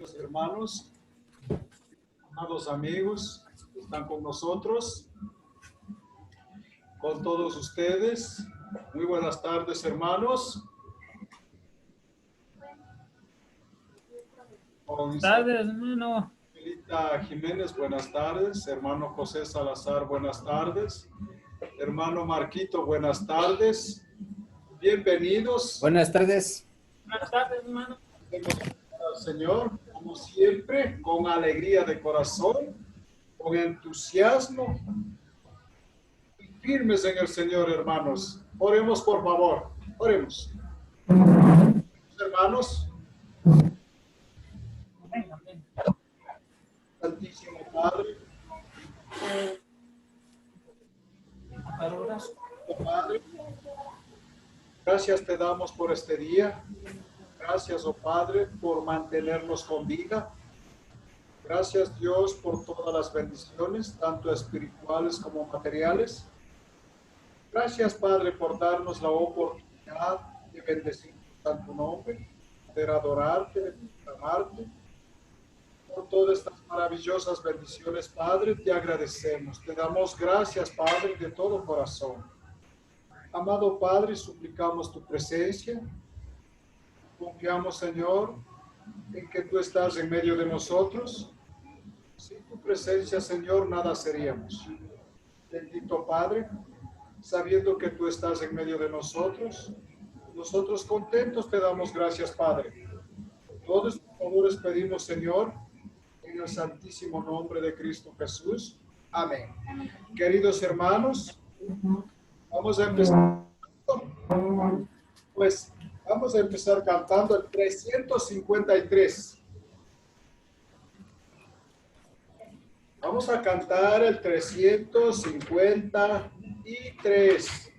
Queridos hermanos, amados amigos, están con nosotros, con todos ustedes. Muy buenas tardes, hermanos. Buenas tardes, hermano. Angelita Jiménez, buenas tardes. Hermano José Salazar, buenas tardes. Hermano Marquito, buenas tardes. Bienvenidos. Buenas tardes. Buenas tardes, hermano. Al Señor, como siempre, con alegría de corazón, con entusiasmo y firmes en el Señor, hermanos. Oremos, por favor. Oremos. Hermanos. Santísimo Padre. Padre, gracias te damos por este día. Gracias, oh Padre, por mantenernos con vida. Gracias, Dios, por todas las bendiciones, tanto espirituales como materiales. Gracias, Padre, por darnos la oportunidad de bendecir tu nombre, de adorarte, de amarte. Por todas estas maravillosas bendiciones, Padre, te agradecemos. Te damos gracias, Padre, de todo corazón. Amado Padre, suplicamos tu presencia. Confiamos, Señor, en que tú estás en medio de nosotros. Sin tu presencia, Señor, nada seríamos. Bendito Padre, sabiendo que tú estás en medio de nosotros, nosotros contentos te damos gracias, Padre. Todos los favores pedimos, Señor, en el santísimo nombre de Cristo Jesús. Amén. Queridos hermanos, vamos a empezar. Pues vamos a empezar cantando el 353. Vamos a cantar el 353.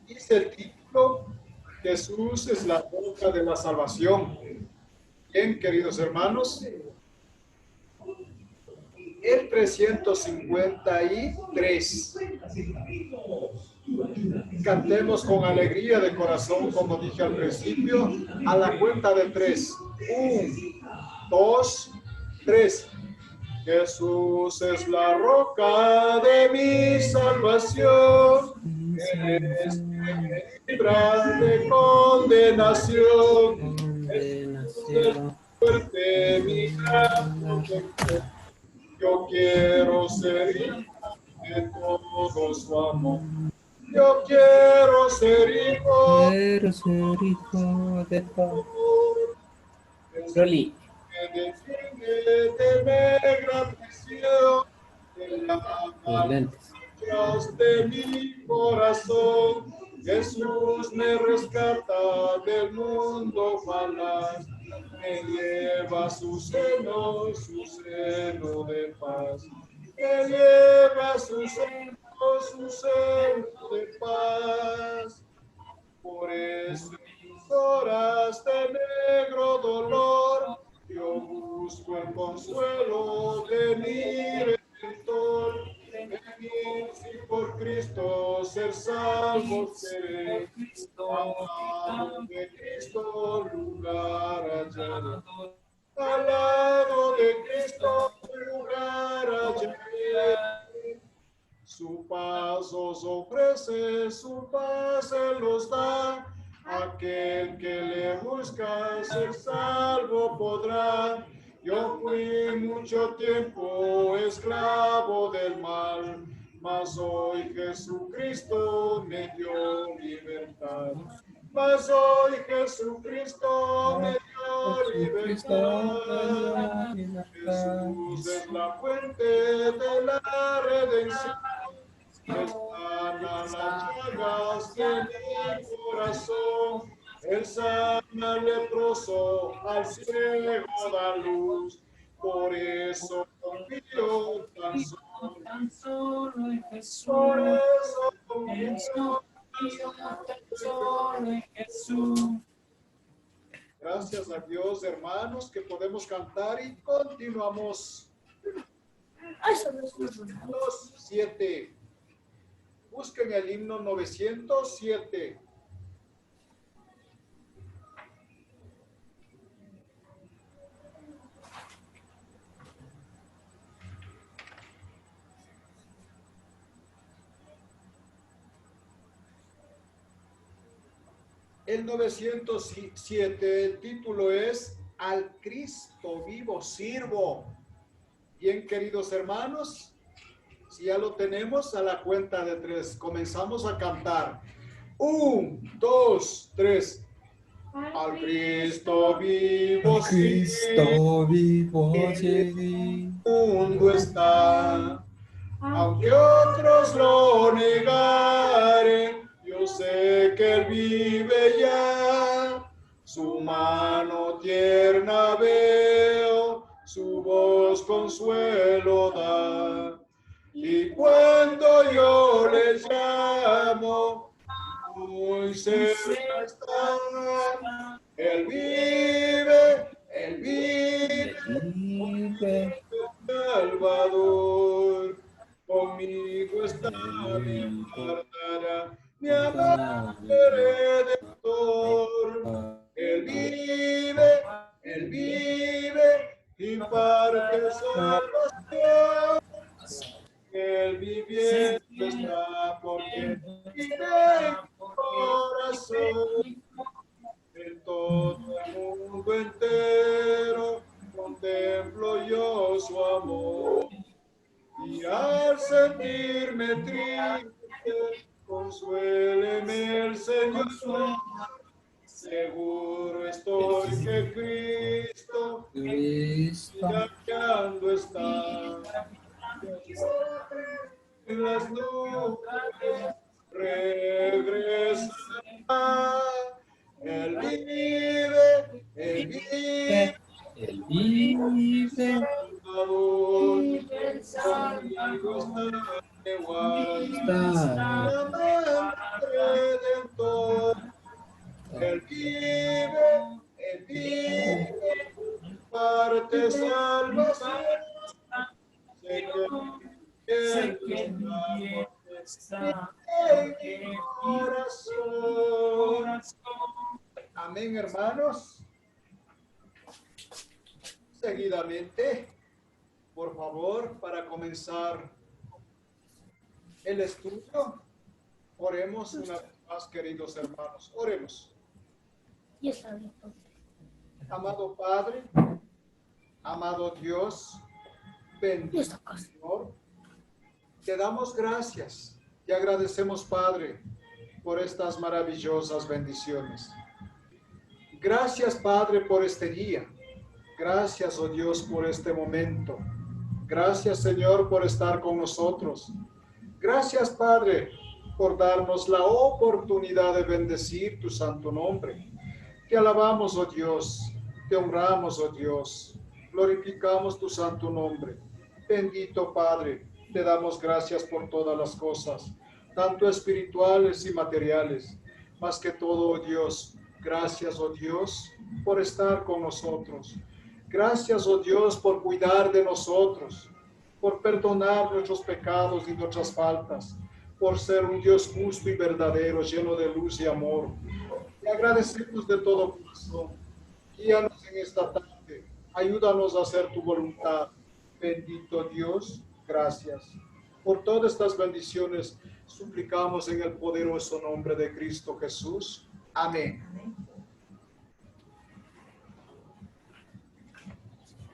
Dice el título: Jesús es la roca de la salvación. Bien, queridos hermanos, el 353. Cantemos con alegría de corazón, como dije al principio, a la cuenta de 3. 1, 2, 3. Jesús es la roca de mi salvación, es me libra de condenación, es fuerte mi gran protector. Yo quiero ser hijo de todo su amor. Yo quiero ser hijo de Roli. Que defiende de mi gran prisión, de las anchas de mi corazón. Jesús me rescata del mundo falaz, me lleva a su seno de paz. Me lleva a su seno de paz. Por eso en mis horas de negro dolor, yo busco el consuelo de mi Redentor. Venir si por Cristo ser salvo seré, amado de Cristo lugar hallaré. Al lado de Cristo lugar hallaré. Su paz os ofrece, su paz Él os da. Aquel que le busca ser salvo podrá. Yo fui mucho tiempo esclavo del mal, mas hoy Jesucristo me dio libertad. Mas hoy Jesucristo me dio libertad. Jesús es la fuente de la redención. Sana las llagas de mi corazón. Él sana al leproso, al ciego da luz. Por eso confío tan solo en Jesús. Por eso confío tan solo en Jesús. Gracias a Dios, hermanos, que podemos cantar y continuamos. 7. Busquen el himno 907. El 907, el título es Al Cristo vivo sirvo. Bien, queridos hermanos, si ya lo tenemos, a la cuenta de 3, comenzamos a cantar. 1, 2, 3. Al Cristo vivo Cristo vivo el mundo está, aunque otros lo negaren, yo sé que Él vive ya. Su mano tierna veo, su voz consuelo da. Y cuando yo le llamo, muy cerca está. Él vive, Él vive, vive. Salvador. Conmigo está, me guardará, mi amado Redentor. Él vive, imparte salvación. El viviente está porque vive en mi corazón. En todo el mundo entero contemplo yo su amor. Y al sentirme triste, consuéleme el Señor. Seguro estoy que Cristo mirando está. En las nubes regresará. Él vive, Él vive. Él vive. Salvador, conmigo está, me guarda, Está. Redentor. Él vive, parte salvación. Sé que Él está en mi corazón. Amén, hermanos. Seguidamente, por favor, para comenzar el estudio, oremos una vez más, queridos hermanos. Oremos. Amado Padre, amado Dios, bendito Señor, te damos gracias y agradecemos, Padre, por estas maravillosas bendiciones. Gracias, Padre, por este día. Gracias, oh Dios, por este momento. Gracias, Señor, por estar con nosotros. Gracias, Padre, por darnos la oportunidad de bendecir tu santo nombre. Te alabamos, oh Dios, te honramos, oh Dios, glorificamos tu santo nombre. Bendito Padre, te damos gracias por todas las cosas, tanto espirituales y materiales. Más que todo, oh Dios, gracias, oh Dios, por estar con nosotros. Gracias, oh Dios, por cuidar de nosotros, por perdonar nuestros pecados y nuestras faltas, por ser un Dios justo y verdadero, lleno de luz y amor. Te agradecemos de todo corazón. Guíanos en esta tarde. Ayúdanos a hacer tu voluntad. Bendito Dios, gracias. Por todas estas bendiciones, suplicamos en el poderoso nombre de Cristo Jesús. Amén.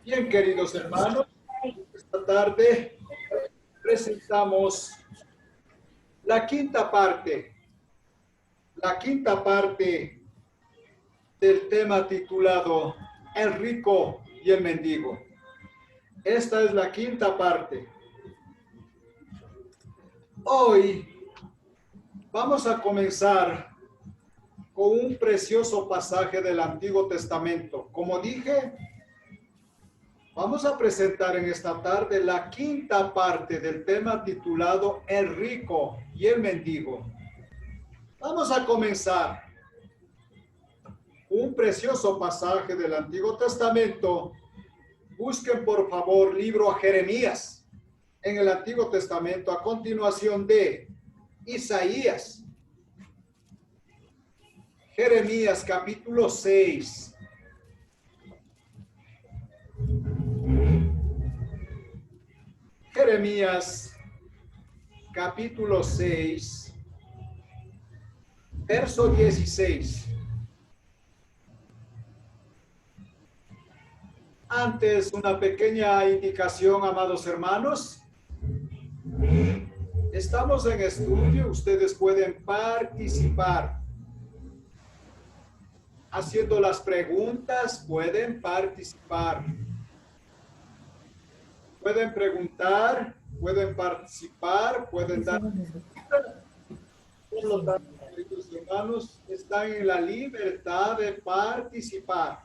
Bien, queridos hermanos, esta tarde presentamos la quinta parte del tema titulado El rico y el mendigo. Esta es la quinta parte. Hoy vamos a comenzar con un precioso pasaje del Antiguo Testamento. Como dije, vamos a presentar en esta tarde la quinta parte del tema titulado El rico y el mendigo. Vamos a comenzar un precioso pasaje del Antiguo Testamento. Busquen por favor libro a Jeremías en el Antiguo Testamento a continuación de Isaías. Jeremías capítulo 6. Jeremías capítulo 6, verso 16. Antes, una pequeña indicación, amados hermanos. Estamos en estudio, ustedes pueden participar. Haciendo las preguntas, pueden participar. Pueden preguntar, pueden participar, pueden dar. Por lo tanto, queridos hermanos, están en la libertad de participar.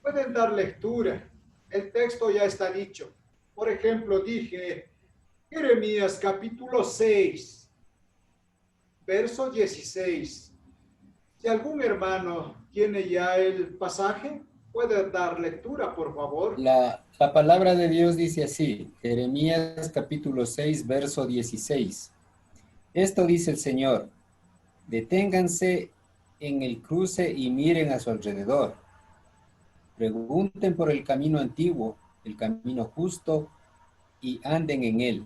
Pueden dar lectura. El texto ya está dicho. Por ejemplo, dije Jeremías capítulo 6, verso 16. Si algún hermano tiene ya el pasaje, puede dar lectura, por favor. La palabra de Dios dice así, Jeremías capítulo 6, verso 16. Esto dice el Señor, deténganse en el cruce y miren a su alrededor. Pregunten por el camino antiguo, el camino justo, y anden en él.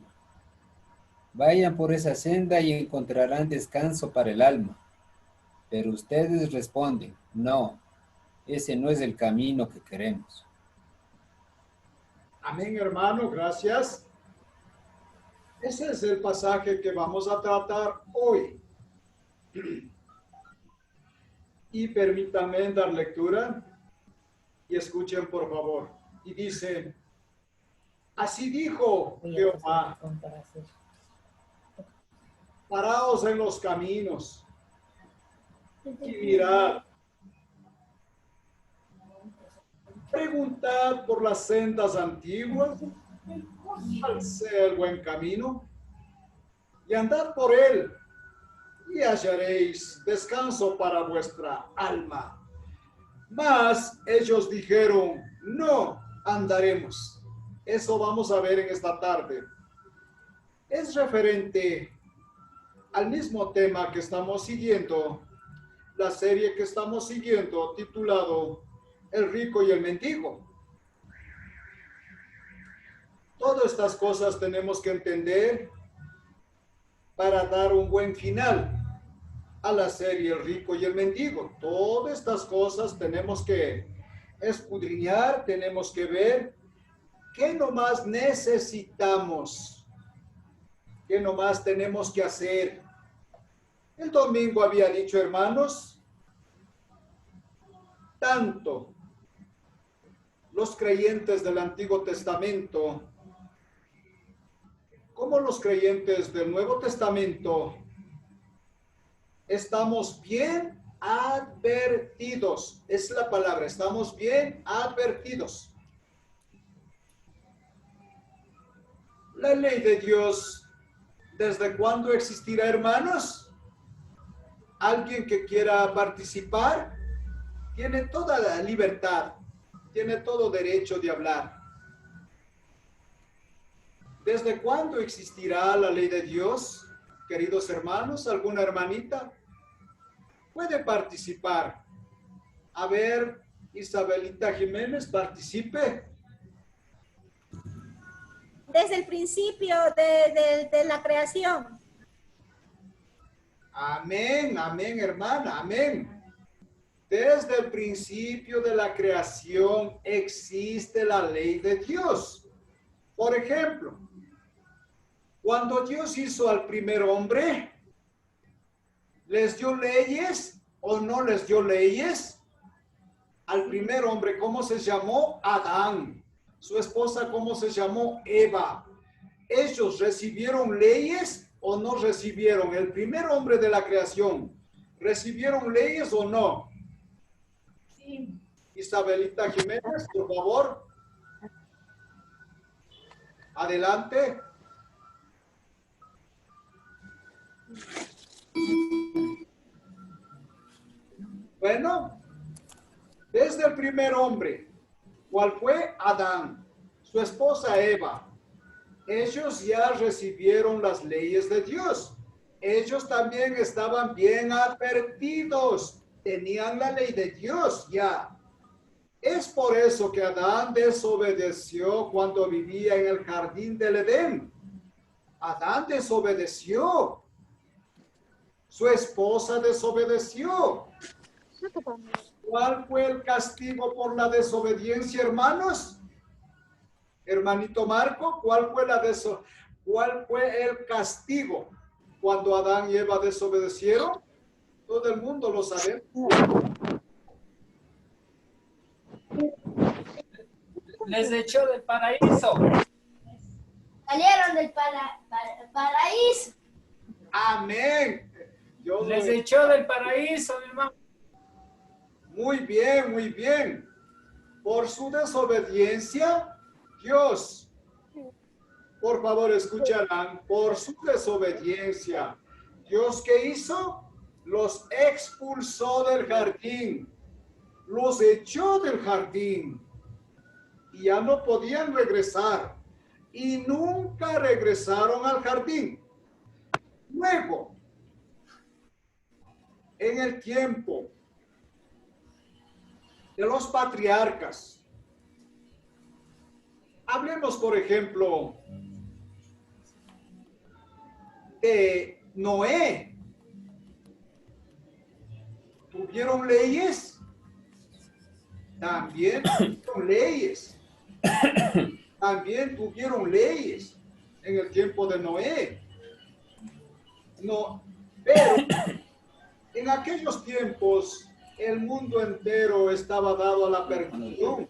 Vayan por esa senda y encontrarán descanso para el alma. Pero ustedes responden, no, ese no es el camino que queremos. Amén, hermano, gracias. Ese es el pasaje que vamos a tratar hoy. Y permítanme dar lectura y escuchen, por favor. Y dice, así dijo Jehová, paraos en los caminos y mirad. Preguntad por las sendas antiguas, cuál sea el buen camino, y andad por él, y hallaréis descanso para vuestra alma. Mas ellos dijeron, no andaremos. Eso vamos a ver en esta tarde. Es referente al mismo tema que estamos siguiendo, la serie que estamos siguiendo, titulado El rico y el mendigo. Todas estas cosas tenemos que entender para dar un buen final a la serie El rico y el mendigo. Todas estas cosas tenemos que escudriñar, tenemos que ver qué nomás necesitamos, qué nomás tenemos que hacer. El domingo había dicho, hermanos, tanto los creyentes del Antiguo Testamento como los creyentes del Nuevo Testamento estamos bien advertidos. Es la palabra, estamos bien advertidos. La ley de Dios, ¿desde cuándo existirá, hermanos? Alguien que quiera participar tiene toda la libertad, tiene todo derecho de hablar. ¿Desde cuándo existirá la ley de Dios? Queridos hermanos, ¿alguna hermanita puede participar? A ver, Isabelita Jiménez, participe. Desde el principio de la creación. Amén, amén, hermana, amén. Desde el principio de la creación existe la ley de Dios. Por ejemplo, cuando Dios hizo al primer hombre, ¿les dio leyes o no les dio leyes? Al primer hombre, ¿cómo se llamó? Adán. Su esposa, ¿cómo se llamó? Eva. ¿Ellos recibieron leyes o no recibieron? El primer hombre de la creación, ¿recibieron leyes o no? Sí. Isabelita Jiménez, por favor. Adelante. Bueno, desde el primer hombre, ¿cuál fue? Adán, su esposa Eva. Ellos ya recibieron las leyes de Dios. Ellos también estaban bien advertidos. Tenían la ley de Dios ya. Es por eso que Adán desobedeció cuando vivía en el jardín del Edén. Adán desobedeció. Su esposa desobedeció. ¿Cuál fue el castigo por la desobediencia, hermanos? Hermanito Marco, ¿cuál fue el castigo cuando Adán y Eva desobedecieron? Todo el mundo lo sabe. Les echó del paraíso. Salieron del paraíso. Amén. Les echó del paraíso, mi hermano. Muy bien, muy bien. Por su desobediencia, Dios, por favor escucharán, por su desobediencia, Dios, ¿qué hizo? Los expulsó del jardín, los echó del jardín y ya no podían regresar y nunca regresaron al jardín. Luego, en el tiempo de los patriarcas, hablemos, por ejemplo, de Noé. ¿Tuvieron leyes? También tuvieron leyes. También tuvieron leyes en el tiempo de Noé. No, pero en aquellos tiempos el mundo entero estaba dado a la perdición,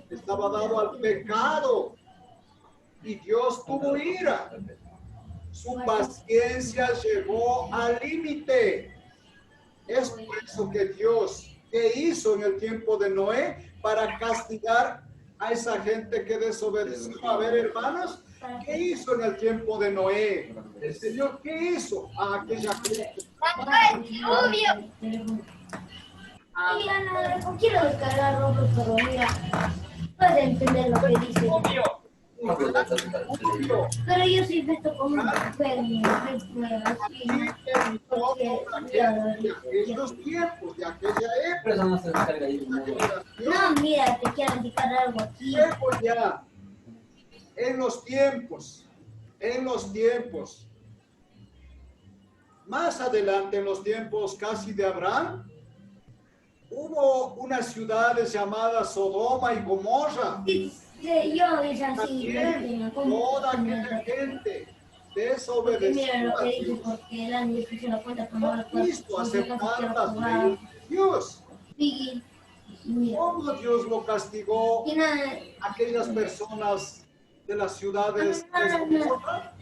estaba dado al pecado y Dios tuvo ira. Su paciencia llegó al límite. Es por eso que Dios, ¿qué hizo en el tiempo de Noé? Para castigar a esa gente que desobedeció. A ver, hermanos, ¿qué hizo en el tiempo de Noé? El Señor, ¿qué hizo a aquella gente? Mira, no quiero descargar rojo, pero mira, puede entender lo que dice. Pero yo sí meto como un enfermo, así, Aquellos tiempos, de aquella época. No, mira, te quiero indicar algo aquí. Luego ya, en los tiempos, más adelante, en los tiempos casi de Abraham, hubo unas ciudades llamadas Sodoma y Gomorra. Sí, yo es así. También toda aquella gente desobedeció. Mira lo que dice, porque el año se la cuenta como ahora. Cristo aceptar las leyes de Dios. ¿Cómo Dios lo castigó a aquellas personas de las ciudades de Sodoma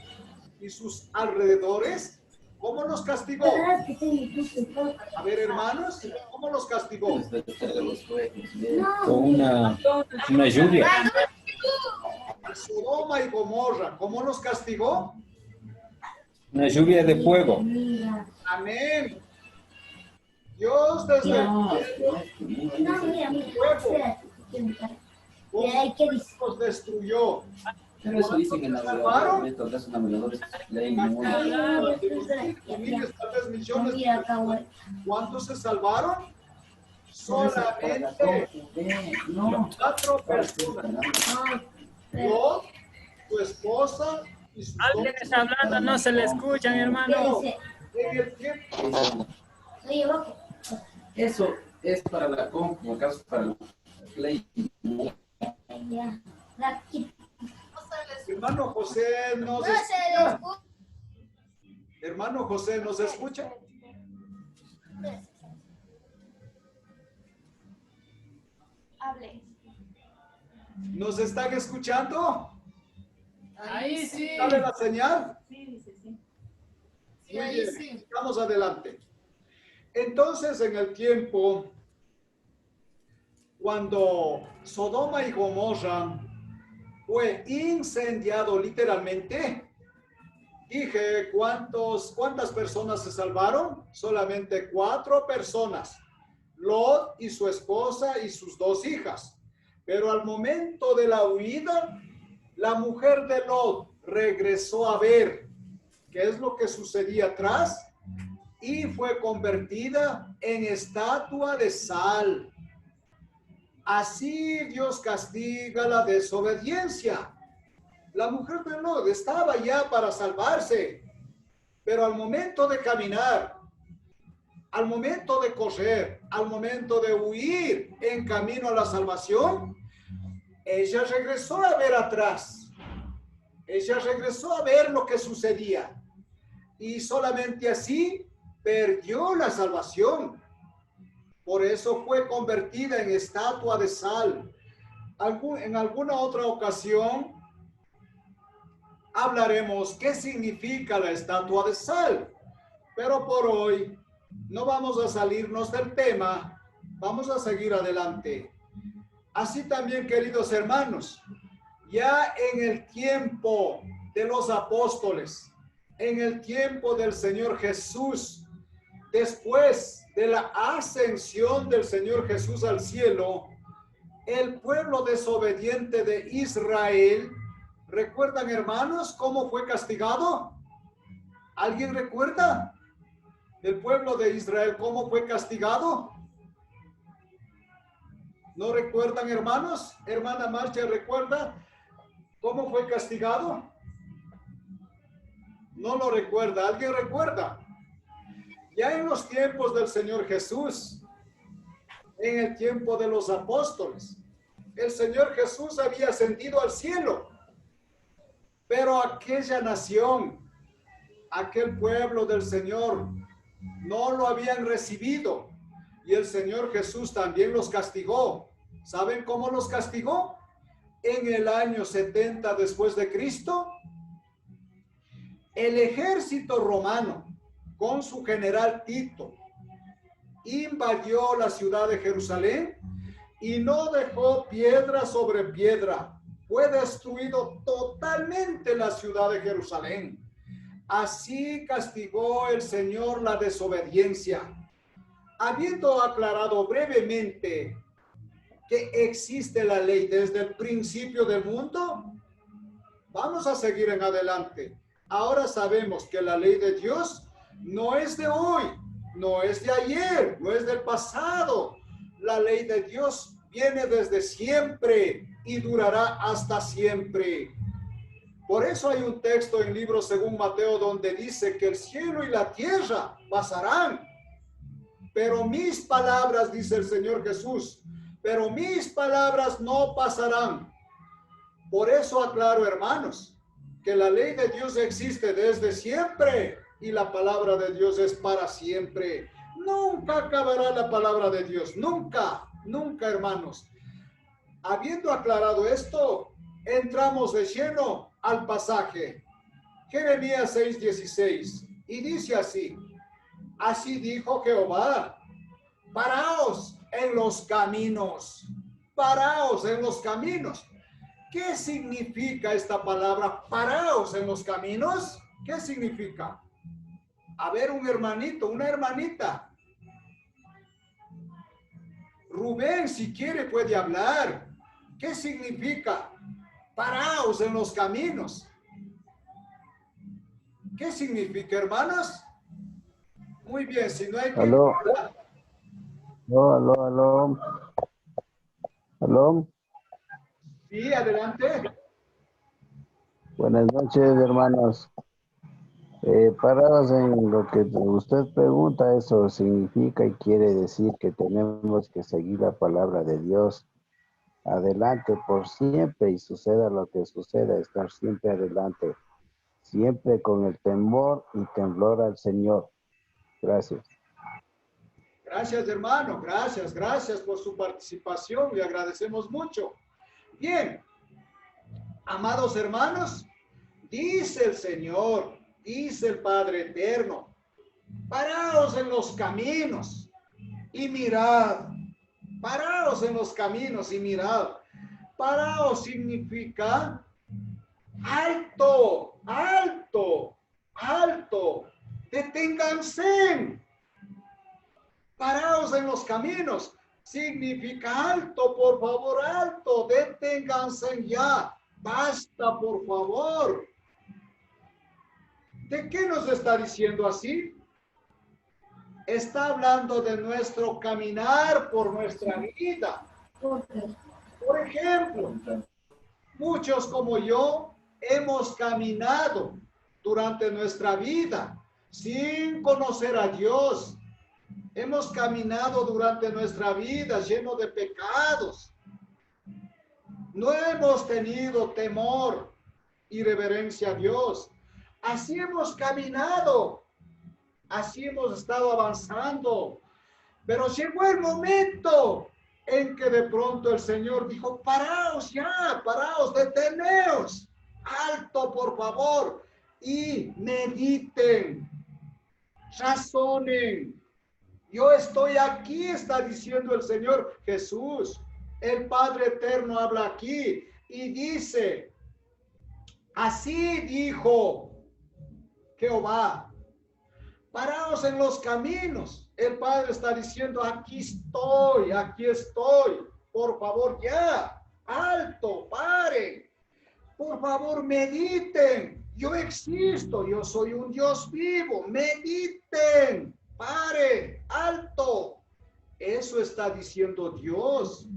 y sus alrededores? ¿Cómo los castigó? A ver, hermanos, ¿cómo los castigó? Con una lluvia. Sodoma y Gomorra, ¿cómo los castigó? Una lluvia de fuego. Amén. Dios desde el fuego los destruyó. Pero eso dice que en la navegadores los navegadores leen Miles, tal vez millones. ¿Cuántos se salvaron? Solamente 4 personas. Lot, su esposa y sus Alguien está hablando, no se le escucha, mi hermano. en el tiempo. Eso es para la compu, acaso para la play. Hermano José, ¿nos escucha? Hermano José, ¿nos escucha? Hable. ¿Nos están escuchando? Ahí sí. ¿Sale la señal? Sí, dice sí. Muy bien, vamos adelante. Entonces, en el tiempo, cuando Sodoma y Gomorra fue incendiado literalmente, dije, ¿cuántas personas se salvaron? Solamente 4 personas. Lot y su esposa y sus 2 hijas. Pero al momento de la huida, la mujer de Lot regresó a ver qué es lo que sucedía atrás y fue convertida en estatua de sal. Así Dios castiga la desobediencia. La mujer de Lot estaba ya para salvarse, pero al momento de caminar, al momento de correr, al momento de huir en camino a la salvación, ella regresó a ver atrás. Ella regresó a ver lo que sucedía. Y solamente así perdió la salvación. Por eso fue convertida en estatua de sal. En alguna otra ocasión hablaremos qué significa la estatua de sal. Pero por hoy no vamos a salirnos del tema. Vamos a seguir adelante. Así también, queridos hermanos, ya en el tiempo de los apóstoles, en el tiempo del Señor Jesús, después de la ascensión del Señor Jesús al cielo, el pueblo desobediente de Israel, ¿recuerdan, hermanos, cómo fue castigado? ¿Alguien recuerda? ¿El pueblo de Israel cómo fue castigado? ¿No recuerdan, hermanos? Hermana Marcha, ¿recuerda cómo fue castigado? No lo recuerda. ¿Alguien recuerda? Ya en los tiempos del Señor Jesús, en el tiempo de los apóstoles, el Señor Jesús había ascendido al cielo, pero aquella nación, aquel pueblo del Señor, no lo habían recibido. Y el Señor Jesús también los castigó. ¿Saben cómo los castigó? En el año 70 después de Cristo, el ejército romano, con su general Tito, invadió la ciudad de Jerusalén y no dejó piedra sobre piedra. Fue destruido totalmente la ciudad de Jerusalén. Así castigó el Señor la desobediencia. Habiendo aclarado brevemente que existe la ley desde el principio del mundo, vamos a seguir en adelante. Ahora sabemos que la ley de Dios no es de hoy, no es de ayer, no es del pasado. La ley de Dios viene desde siempre y durará hasta siempre. Por eso hay un texto en libro según Mateo donde dice que el cielo y la tierra pasarán, pero mis palabras, dice el Señor Jesús, pero mis palabras no pasarán. Por eso aclaro, hermanos, que la ley de Dios existe desde siempre y la palabra de Dios es para siempre. Nunca acabará la palabra de Dios, nunca, nunca, hermanos. Habiendo aclarado esto, entramos de lleno al pasaje. Jeremías 6:16, y dice así: así dijo Jehová, paraos en los caminos, paraos en los caminos. ¿Qué significa esta palabra, paraos en los caminos? ¿Qué significa? A ver, un hermanito, una hermanita. Rubén, si quiere, puede hablar. ¿Qué significa? Paraos en los caminos. ¿Qué significa, hermanos? Muy bien, si no hay... Aló. Aló. Aló. Sí, adelante. Buenas noches, hermanos. Parados en lo que usted pregunta, eso significa y quiere decir que tenemos que seguir la palabra de Dios adelante por siempre y suceda lo que suceda, estar siempre adelante, siempre con el temor y temblor al Señor. Gracias. Gracias, hermano. Gracias por su participación. Le agradecemos mucho. Bien, amados hermanos, dice el Señor, dice el Padre Eterno, paraos en los caminos y mirad. Paraos en los caminos y mirad. Paraos significa alto, alto, alto. Deténganse. Paraos en los caminos significa alto, por favor, alto. Deténganse ya. Basta, por favor. ¿De qué nos está diciendo así? Está hablando de nuestro caminar por nuestra vida. Por ejemplo, muchos como yo hemos caminado durante nuestra vida sin conocer a Dios. Hemos caminado durante nuestra vida lleno de pecados. No hemos tenido temor y reverencia a Dios. Así hemos caminado. Así hemos estado avanzando. Pero llegó el momento en que de pronto el Señor dijo, paraos ya, paraos, deteneos. Alto, por favor. Y mediten, razonen. Yo estoy aquí, está diciendo el Señor Jesús. El Padre Eterno habla aquí y dice, así dijo Jehová, paraos en los caminos. El Padre está diciendo, aquí estoy, por favor ya, alto, paren, por favor mediten, yo existo, yo soy un Dios vivo, mediten, paren, alto. Eso está diciendo Dios.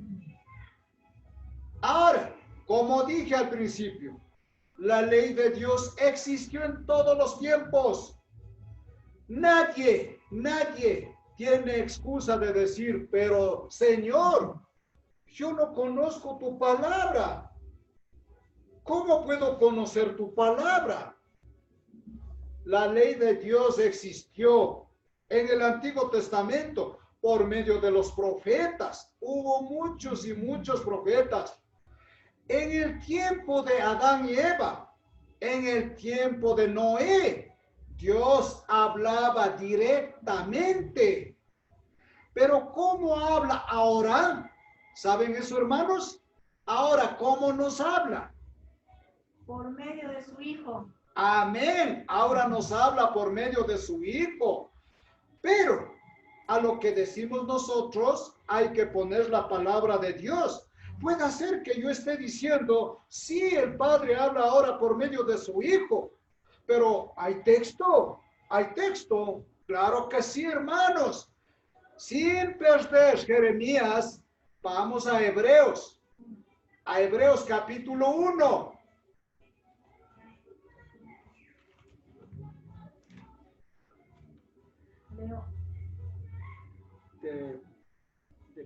Ahora, como dije al principio, la ley de Dios existió en todos los tiempos. Nadie tiene excusa de decir, pero Señor, yo no conozco tu palabra. ¿Cómo puedo conocer tu palabra? La ley de Dios existió en el Antiguo Testamento por medio de los profetas. Hubo muchos y muchos profetas. En el tiempo de Adán y Eva, en el tiempo de Noé, Dios hablaba directamente. Pero ¿cómo habla ahora? ¿Saben eso, hermanos? Ahora, ¿cómo nos habla? Por medio de su Hijo. Amén. Ahora nos habla por medio de su Hijo. Pero a lo que decimos nosotros hay que poner la palabra de Dios. Puede ser que yo esté diciendo, sí, el Padre habla ahora por medio de su Hijo, pero ¿hay texto? ¿Hay texto? Claro que sí, hermanos. Sin perder Jeremías, vamos a Hebreos capítulo 1. De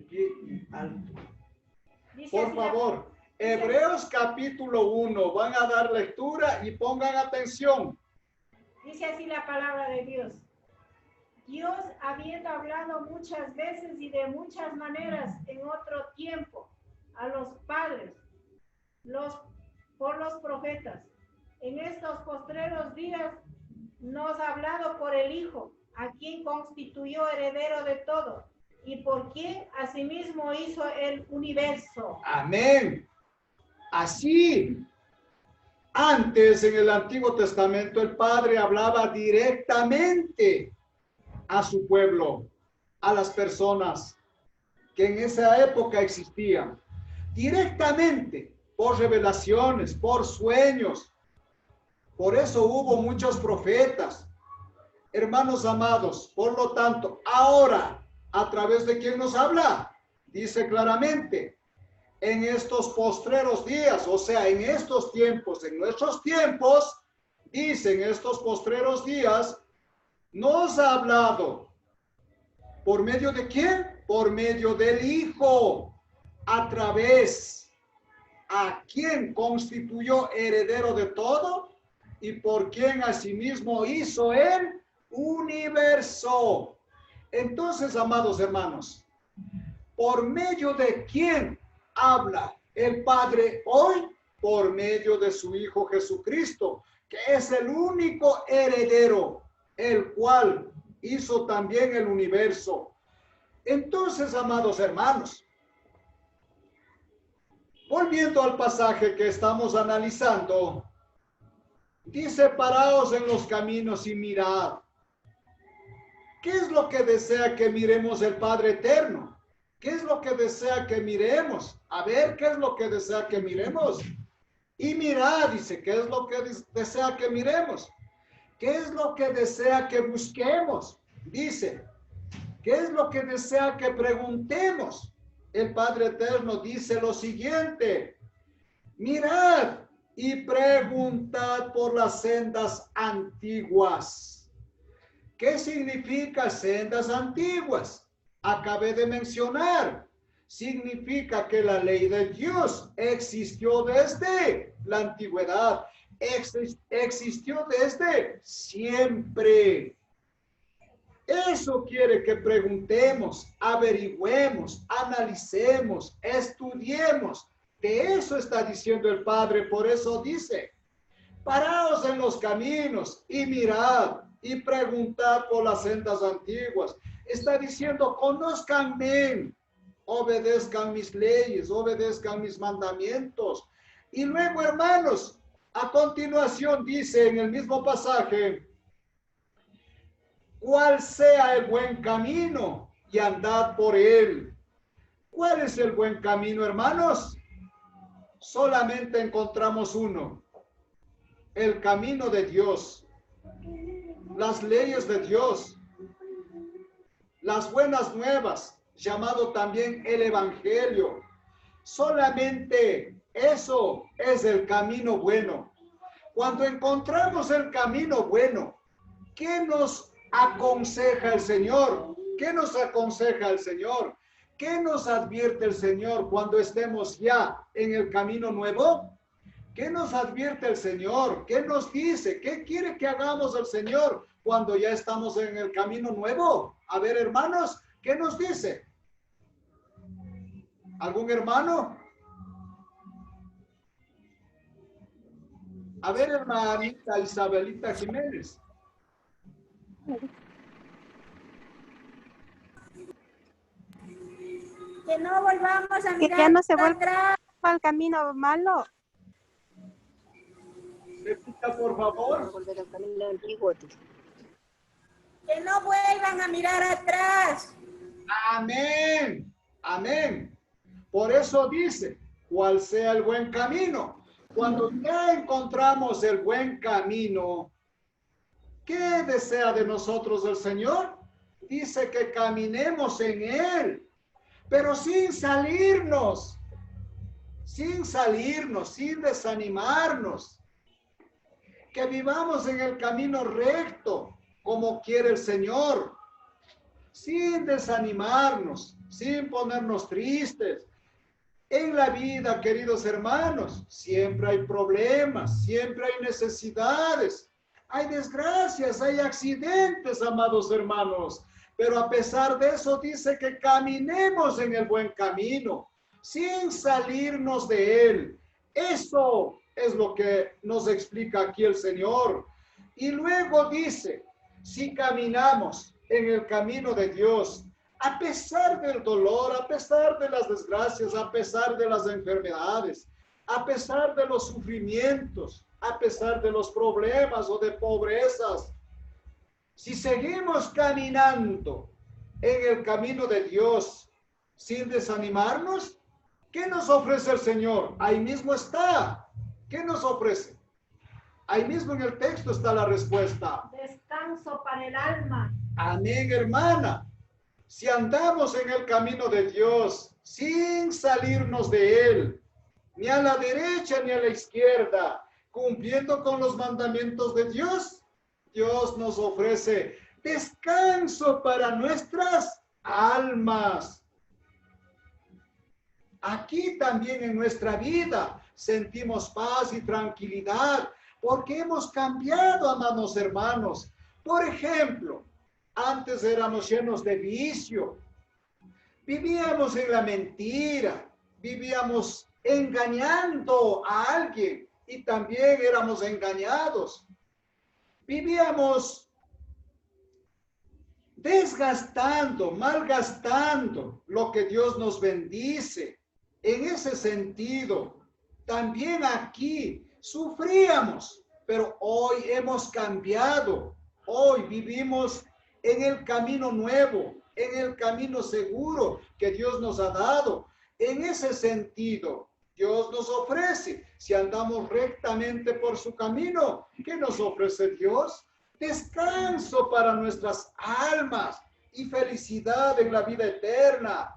pie y alto. Por favor, Hebreos capítulo 1, van a dar lectura y pongan atención. Dice así la palabra de Dios. Dios, habiendo hablado muchas veces y de muchas maneras en otro tiempo a los padres, por los profetas, en estos postreros días nos ha hablado por el Hijo, a quien constituyó heredero de todo, y por quien asimismo hizo el universo. Amén. Así, antes en el Antiguo Testamento el Padre hablaba directamente a su pueblo, a las personas que en esa época existían, directamente, por revelaciones, por sueños. Por eso hubo muchos profetas. Hermanos amados, por lo tanto, ahora, ¿a través de quién nos habla? Dice claramente, en estos postreros días, o sea, en estos tiempos, en nuestros tiempos, dice, en estos postreros días, nos ha hablado. ¿Por medio de quién? Por medio del Hijo, a través, a quien constituyó heredero de todo y por quien asimismo hizo el universo. Entonces, amados hermanos, ¿por medio de quién habla el Padre hoy? Por medio de su Hijo Jesucristo, que es el único heredero, el cual hizo también el universo. Entonces, amados hermanos, volviendo al pasaje que estamos analizando, dice, paraos en los caminos y mirad. ¿Qué es lo que desea que miremos el Padre Eterno? ¿Qué es lo que desea que miremos? A ver, ¿qué es lo que desea que miremos? Y mirad, dice, ¿qué es lo que desea que miremos? ¿Qué es lo que desea que busquemos? Dice, ¿qué es lo que desea que preguntemos? El Padre Eterno dice lo siguiente, mirad y preguntad por las sendas antiguas. ¿Qué significa sendas antiguas? Acabé de mencionar. Significa que la ley de Dios existió desde la antigüedad. Existió desde siempre. Eso quiere que preguntemos, averigüemos, analicemos, estudiemos. De eso está diciendo el Padre. Por eso dice, paraos en los caminos y mirad y preguntad por las sendas antiguas. Está diciendo, conózcanme, obedezcan mis leyes, obedezcan mis mandamientos. Y luego, hermanos, a continuación dice en el mismo pasaje, cuál sea el buen camino y andad por él. ¿Cuál es el buen camino, hermanos? Solamente encontramos uno, el camino de Dios, las leyes de Dios, las buenas nuevas, llamado también el Evangelio. Solamente eso es el camino bueno. Cuando encontramos el camino bueno, ¿qué nos aconseja el Señor? ¿Qué nos aconseja el Señor? ¿Qué nos advierte el Señor cuando estemos ya en el camino nuevo? ¿Qué nos advierte el Señor? ¿Qué nos dice? ¿Qué quiere que hagamos el Señor cuando ya estamos en el camino nuevo? A ver, hermanos, ¿qué nos dice? ¿Algún hermano? A ver, hermanita Isabelita Jiménez. Que no volvamos a mirar que ya no se atrás. vuelva al camino malo. Repita, por favor. Que no vuelvan a mirar atrás. Amén. Amén. Por eso dice, cuál sea el buen camino. Cuando ya encontramos el buen camino, ¿qué desea de nosotros el Señor? Dice que caminemos en él, pero sin salirnos, sin desanimarnos. Que vivamos en el camino recto, como quiere el Señor, sin desanimarnos, sin ponernos tristes. En la vida, queridos hermanos, siempre hay problemas, siempre hay necesidades, hay desgracias, hay accidentes, amados hermanos. Pero a pesar de eso dice que caminemos en el buen camino, sin salirnos de él. Eso es lo que nos explica aquí el Señor. Y luego dice, si caminamos en el camino de Dios, a pesar del dolor, a pesar de las desgracias, a pesar de las enfermedades, a pesar de los sufrimientos, a pesar de los problemas o de pobrezas, si seguimos caminando en el camino de Dios sin desanimarnos, ¿qué nos ofrece el Señor? Ahí mismo está. ¿Qué nos ofrece? Ahí mismo en el texto está la respuesta. Descanso para el alma. Amén, hermana. Si andamos en el camino de Dios sin salirnos de él, ni a la derecha ni a la izquierda, cumpliendo con los mandamientos de Dios, Dios nos ofrece descanso para nuestras almas. Aquí también en nuestra vida sentimos paz y tranquilidad porque hemos cambiado, amados hermanos. Por ejemplo, antes éramos llenos de vicio, vivíamos en la mentira, vivíamos engañando a alguien y también éramos engañados. Vivíamos desgastando, malgastando lo que Dios nos bendice. En ese sentido, también aquí sufríamos, pero hoy hemos cambiado. Hoy vivimos en el camino nuevo, en el camino seguro que Dios nos ha dado. En ese sentido, Dios nos ofrece, si andamos rectamente por su camino, ¿qué nos ofrece Dios? descanso para nuestras almas y felicidad en la vida eterna.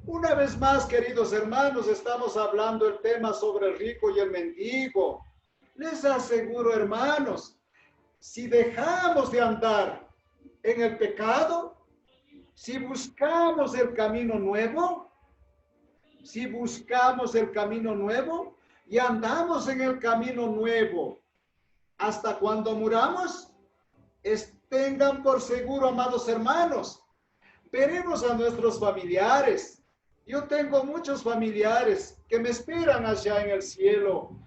Una vez más, queridos hermanos, estamos hablando el tema sobre el rico y el mendigo. Les aseguro, hermanos, si dejamos de andar en el pecado, si buscamos el camino nuevo, y andamos en el camino nuevo hasta cuando muramos, tengan por seguro, amados hermanos, veremos a nuestros familiares. Yo tengo muchos familiares que me esperan allá en el cielo.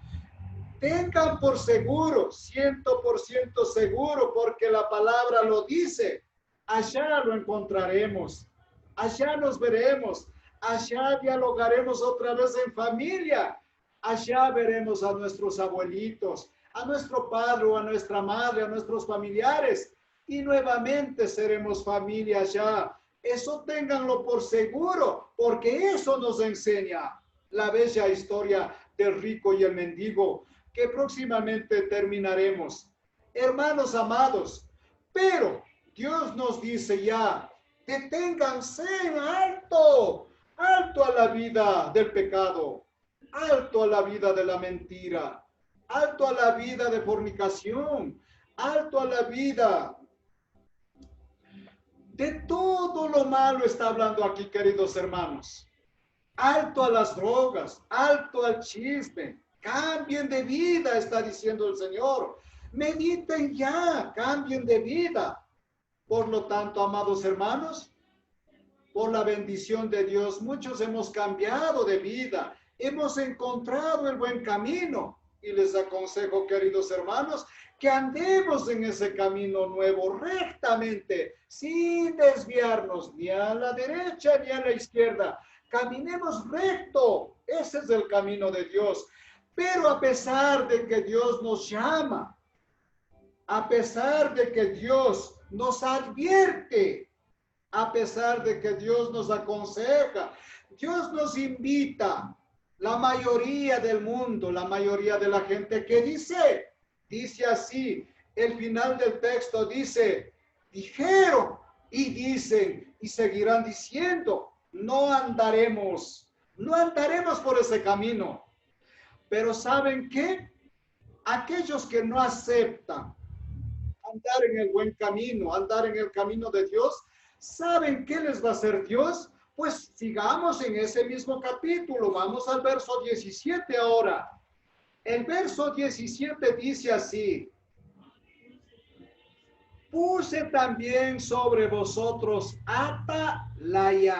Tengan por seguro, 100% seguro, porque la palabra lo dice. Allá lo encontraremos, allá nos veremos, allá dialogaremos otra vez en familia, allá veremos a nuestros abuelitos, a nuestro padre o a nuestra madre, a nuestros familiares, y nuevamente seremos familia allá. Eso ténganlo por seguro, porque eso nos enseña la bella historia del rico y el mendigo, que próximamente terminaremos. Hermanos amados, pero Dios nos dice ya, deténganse en alto, alto a la vida del pecado, alto a la vida de la mentira, alto a la vida de fornicación, alto a la vida de todo lo malo está hablando aquí, queridos hermanos. Alto a las drogas, alto al chisme, cambien de vida, está diciendo el Señor. Mediten ya, cambien de vida. Por lo tanto, amados hermanos, por la bendición de Dios, muchos hemos cambiado de vida, hemos encontrado el buen camino. Y les aconsejo, queridos hermanos, que andemos en ese camino nuevo rectamente, sin desviarnos ni a la derecha ni a la izquierda. Caminemos recto, ese es el camino de Dios. Pero a pesar de que Dios nos llama, a pesar de que Dios nos advierte, a pesar de que Dios nos aconseja, Dios nos invita, la mayoría del mundo, la mayoría de la gente que dice así, el final del texto dice, dijeron y dicen y seguirán diciendo, no andaremos por ese camino. Pero ¿saben qué? Aquellos que no aceptan andar en el buen camino, andar en el camino de Dios, ¿saben qué les va a hacer Dios? Pues sigamos en ese mismo capítulo. Vamos al verso 17 ahora. El verso 17 dice así. Puse también sobre vosotros atalayas,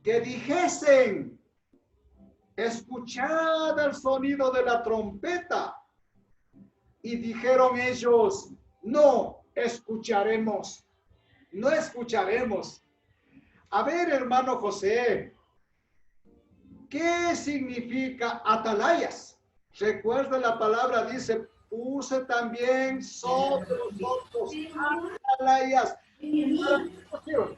que dijesen, escuchad el sonido de la trompeta. Y dijeron ellos, no escucharemos, no escucharemos. A ver, hermano José, ¿qué significa atalayas? Recuerda la palabra, dice, puse también sobre vosotros atalayas.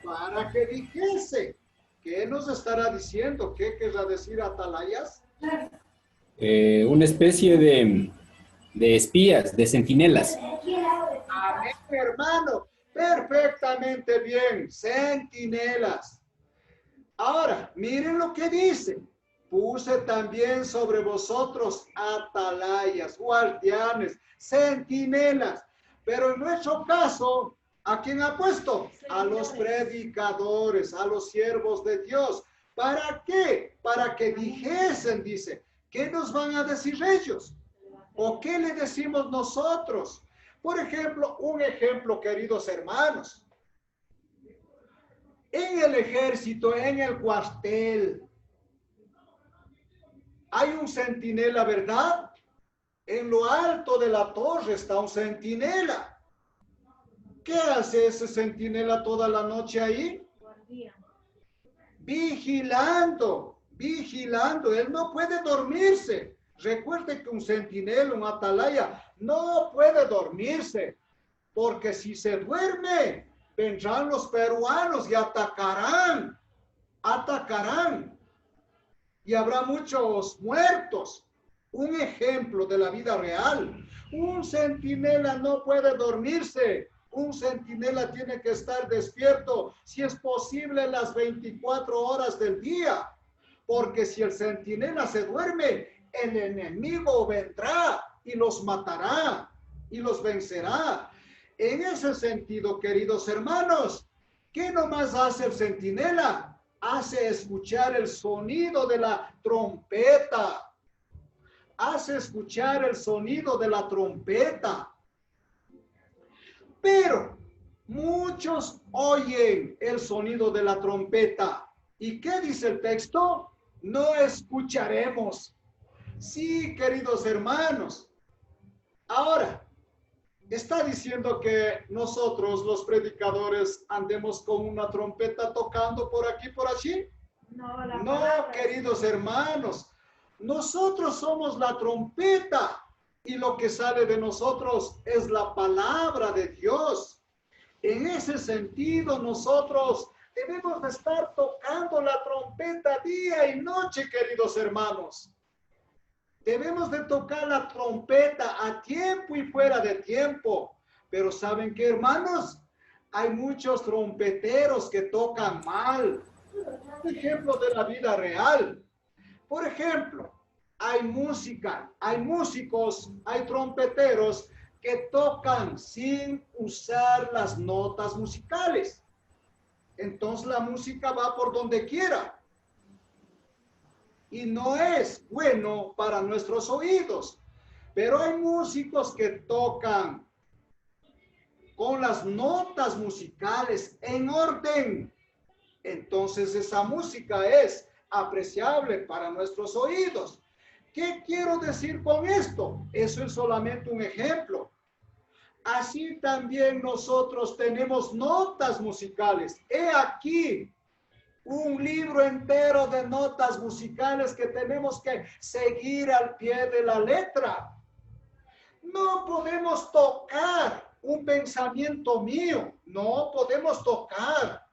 Para que dijese. ¿Qué nos estará diciendo? ¿Qué querrá decir atalayas? Una especie de espías, de centinelas. Amén, hermano. Perfectamente bien. Centinelas. Ahora, miren lo que dice. Puse también sobre vosotros atalayas, guardianes, centinelas. Pero en nuestro caso, ¿a quién ha puesto? A los predicadores, a los siervos de Dios. ¿Para qué? Para que dijesen, dice. ¿Qué nos van a decir ellos? ¿O qué le decimos nosotros? Por ejemplo, un ejemplo, queridos hermanos. En el ejército, en el cuartel, hay un centinela, ¿verdad? En lo alto de la torre está un centinela. ¿Qué hace ese centinela toda la noche ahí? Vigilando, vigilando. Él no puede dormirse. Recuerde que un centinela, un atalaya, no puede dormirse. Porque si se duerme, vendrán los peruanos y atacarán. Atacarán. Y habrá muchos muertos. Un ejemplo de la vida real. Un centinela no puede dormirse. Un centinela tiene que estar despierto, si es posible, las 24 horas del día. Porque si el centinela se duerme, el enemigo vendrá y los matará y los vencerá. En ese sentido, queridos hermanos, ¿qué nomás hace el centinela? Hace escuchar el sonido de la trompeta. Hace escuchar el sonido de la trompeta. Pero muchos oyen el sonido de la trompeta. ¿Y qué dice el texto? No escucharemos. Sí, queridos hermanos. Ahora, ¿está diciendo que nosotros, los predicadores, andemos con una trompeta tocando por aquí, por allí? No, queridos hermanos. Nosotros somos la trompeta. Y lo que sale de nosotros es la palabra de Dios. En ese sentido, nosotros debemos de estar tocando la trompeta día y noche, queridos hermanos. Debemos de tocar la trompeta a tiempo y fuera de tiempo. Pero ¿saben qué, hermanos? Hay muchos trompeteros que tocan mal. Ejemplo de la vida real. Por ejemplo, hay música, hay músicos, hay trompeteros que tocan sin usar las notas musicales. Entonces la música va por donde quiera. Y no es bueno para nuestros oídos. Pero hay músicos que tocan con las notas musicales en orden. Entonces esa música es apreciable para nuestros oídos. ¿Qué quiero decir con esto? Eso es solamente un ejemplo. Así también nosotros tenemos notas musicales. He aquí un libro entero de notas musicales que tenemos que seguir al pie de la letra. No podemos tocar un pensamiento mío. No podemos tocar.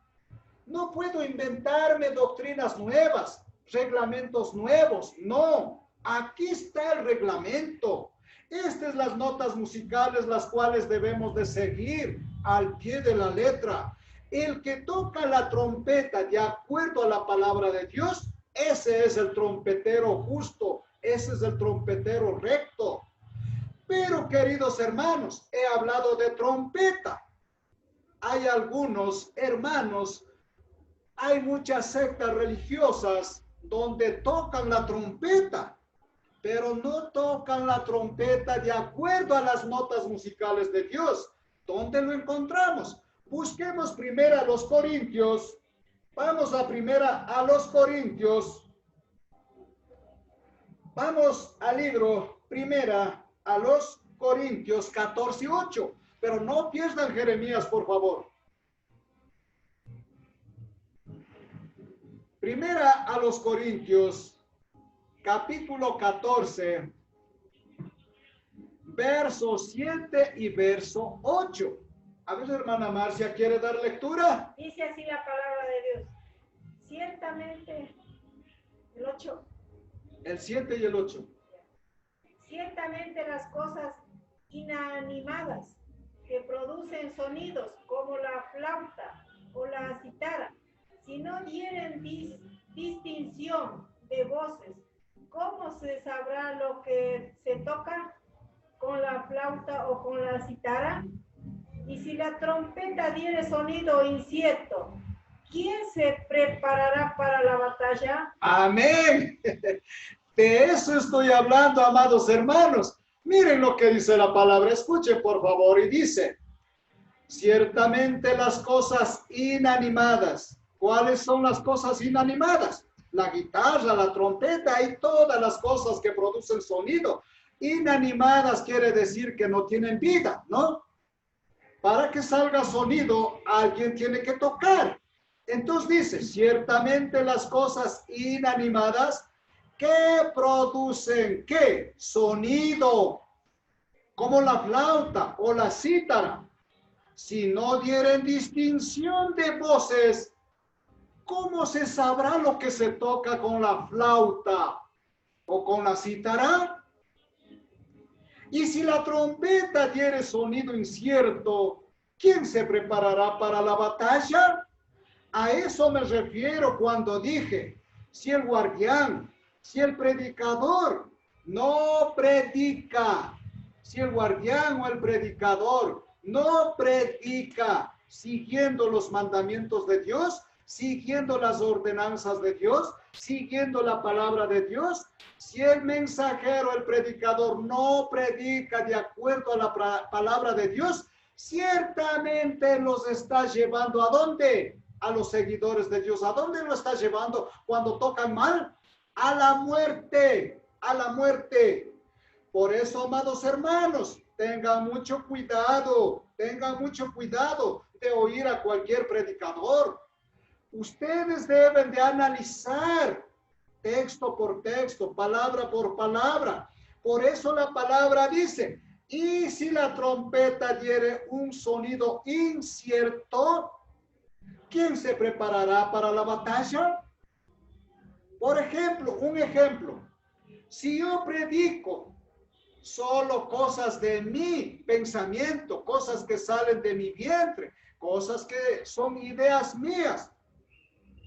No puedo inventarme doctrinas nuevas, reglamentos nuevos. No. Aquí está el reglamento. Estas son las notas musicales las cuales debemos de seguir al pie de la letra. El que toca la trompeta de acuerdo a la palabra de Dios, ese es el trompetero justo, ese es el trompetero recto. Pero, queridos hermanos, he hablado de trompeta. Hay algunos hermanos, hay muchas sectas religiosas donde tocan la trompeta, pero no tocan la trompeta de acuerdo a las notas musicales de Dios. ¿Dónde lo encontramos? Busquemos primero a los Corintios. Vamos a primera a los Corintios. Vamos al libro primera a los Corintios 14:8. Pero no pierdan Jeremías, por favor. Primera a los Corintios capítulo 14, verso 7 y verso 8. A ver, hermana Marcia, ¿quiere dar lectura? Dice así la palabra de Dios. Ciertamente, el 8. El 7 y el 8. Ciertamente las cosas inanimadas que producen sonidos como la flauta o la cítara, si no dieren distinción de voces, ¿cómo se sabrá lo que se toca con la flauta o con la cítara? Y si la trompeta diere sonido incierto, ¿quién se preparará para la batalla? Amén. De eso estoy hablando, amados hermanos. Miren lo que dice la palabra. Escuchen, por favor. Y dice, ciertamente las cosas inanimadas. ¿Cuáles son las cosas inanimadas? La guitarra, la trompeta y todas las cosas que producen sonido. Inanimadas quiere decir que no tienen vida, ¿no? Para que salga sonido, alguien tiene que tocar. Entonces dice, ciertamente las cosas inanimadas que producen, ¿qué? Sonido, como la flauta o la cítara. Si no dieren distinción de voces, ¿cómo se sabrá lo que se toca con la flauta o con la cítara? Y si la trompeta diere sonido incierto, ¿quién se preparará para la batalla? A eso me refiero cuando dije, si el guardián, si el predicador no predica, si el guardián o el predicador no predica siguiendo los mandamientos de Dios, siguiendo las ordenanzas de Dios, siguiendo la palabra de Dios, si el mensajero, el predicador no predica de acuerdo a la palabra de Dios, ciertamente los está llevando ¿a dónde? A los seguidores de Dios. ¿A dónde lo está llevando cuando tocan mal? A la muerte, a la muerte. Por eso, amados hermanos, tengan mucho cuidado de oír a cualquier predicador. Ustedes deben de analizar texto por texto, palabra por palabra. Por eso la palabra dice, y si la trompeta diere un sonido incierto, ¿quién se preparará para la batalla? Por ejemplo, un ejemplo. Si yo predico solo cosas de mi pensamiento, cosas que salen de mi vientre, cosas que son ideas mías,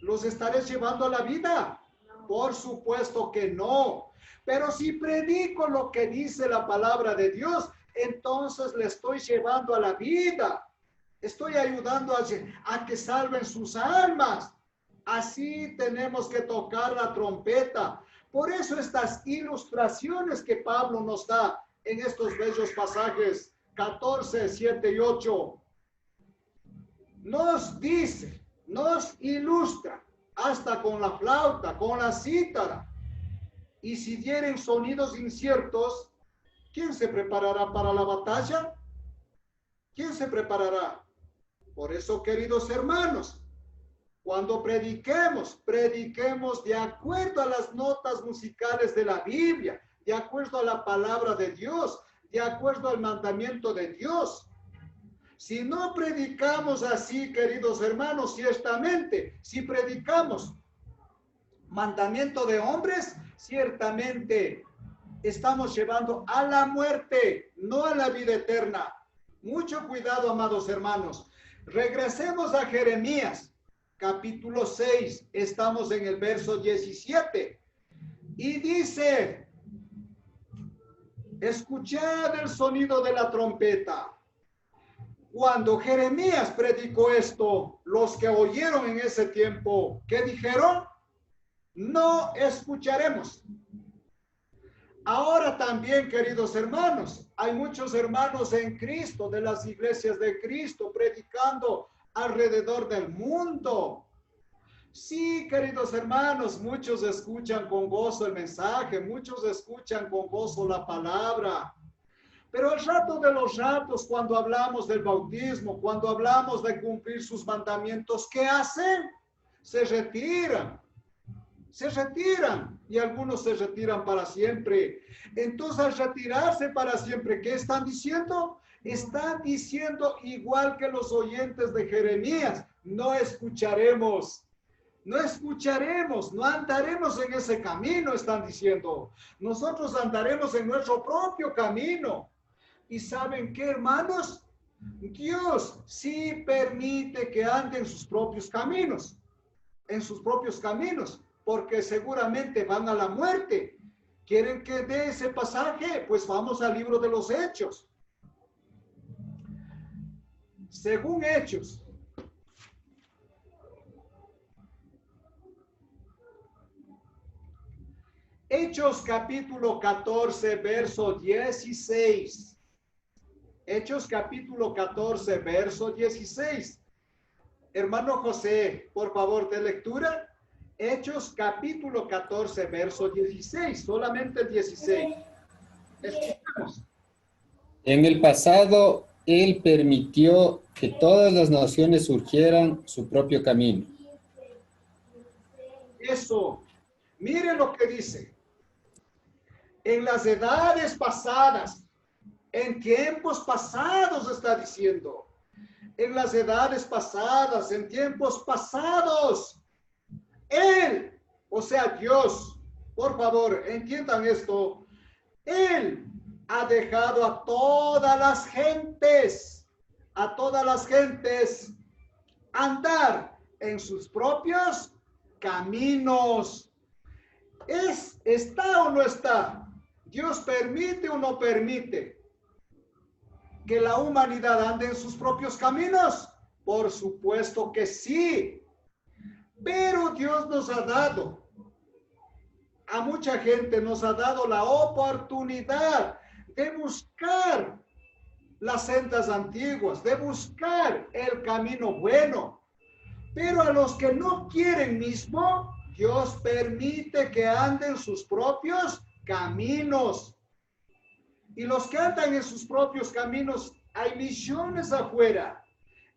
¿los estaré llevando a la vida? Por supuesto que no. Pero si predico lo que dice la palabra de Dios, entonces le estoy llevando a la vida. Estoy ayudando a que salven sus almas. Así tenemos que tocar la trompeta. Por eso estas ilustraciones que Pablo nos da en estos bellos pasajes 14, 7 y 8, nos dice, nos ilustra hasta con la flauta, con la cítara. Y si dieren sonidos inciertos, ¿quién se preparará para la batalla? ¿Quién se preparará? Por eso, queridos hermanos, cuando prediquemos de acuerdo a las notas musicales de la Biblia, de acuerdo a la palabra de Dios, de acuerdo al mandamiento de Dios. Si no predicamos así, queridos hermanos, ciertamente, si predicamos mandamiento de hombres, ciertamente estamos llevando a la muerte, no a la vida eterna. Mucho cuidado, amados hermanos. Regresemos a Jeremías, capítulo 6, estamos en el verso 17. Y dice, escuchad el sonido de la trompeta. Cuando Jeremías predicó esto, los que oyeron en ese tiempo, ¿qué dijeron? No escucharemos. Ahora también, queridos hermanos, hay muchos hermanos en Cristo, de las iglesias de Cristo, predicando alrededor del mundo. Sí, queridos hermanos, muchos escuchan con gozo el mensaje, muchos escuchan con gozo la palabra. Pero al rato de los ratos, cuando hablamos del bautismo, cuando hablamos de cumplir sus mandamientos, ¿qué hacen? Se retiran. Se retiran y algunos se retiran para siempre. Entonces, al retirarse para siempre, ¿qué están diciendo? Están diciendo igual que los oyentes de Jeremías, no escucharemos. No escucharemos, no andaremos en ese camino, están diciendo. Nosotros andaremos en nuestro propio camino. ¿Y saben qué, hermanos? Dios sí permite que anden en sus propios caminos, porque seguramente van a la muerte. ¿Quieren que dé ese pasaje? Pues vamos al libro de los Hechos. Según Hechos, Hechos capítulo 14, verso 16. Hechos capítulo 14, verso 16. Hermano José, por favor, de lectura. Hechos capítulo 14, verso 16. Solamente el 16. Escuchamos. En el pasado, Él permitió que todas las naciones surgieran su propio camino. Eso. Mire lo que dice. En las edades pasadas, en tiempos pasados está diciendo. En las edades pasadas, en tiempos pasados, Él, o sea Dios, por favor, entiendan esto, Él ha dejado a todas las gentes andar en sus propios caminos. ¿Está o no está? ¿Dios permite o no permite que la humanidad ande en sus propios caminos? Por supuesto que sí. Pero Dios nos ha dado, a mucha gente nos ha dado la oportunidad de buscar las sendas antiguas, de buscar el camino bueno. Pero a los que no quieren mismo, Dios permite que anden sus propios caminos. Y los que andan en sus propios caminos, hay millones afuera.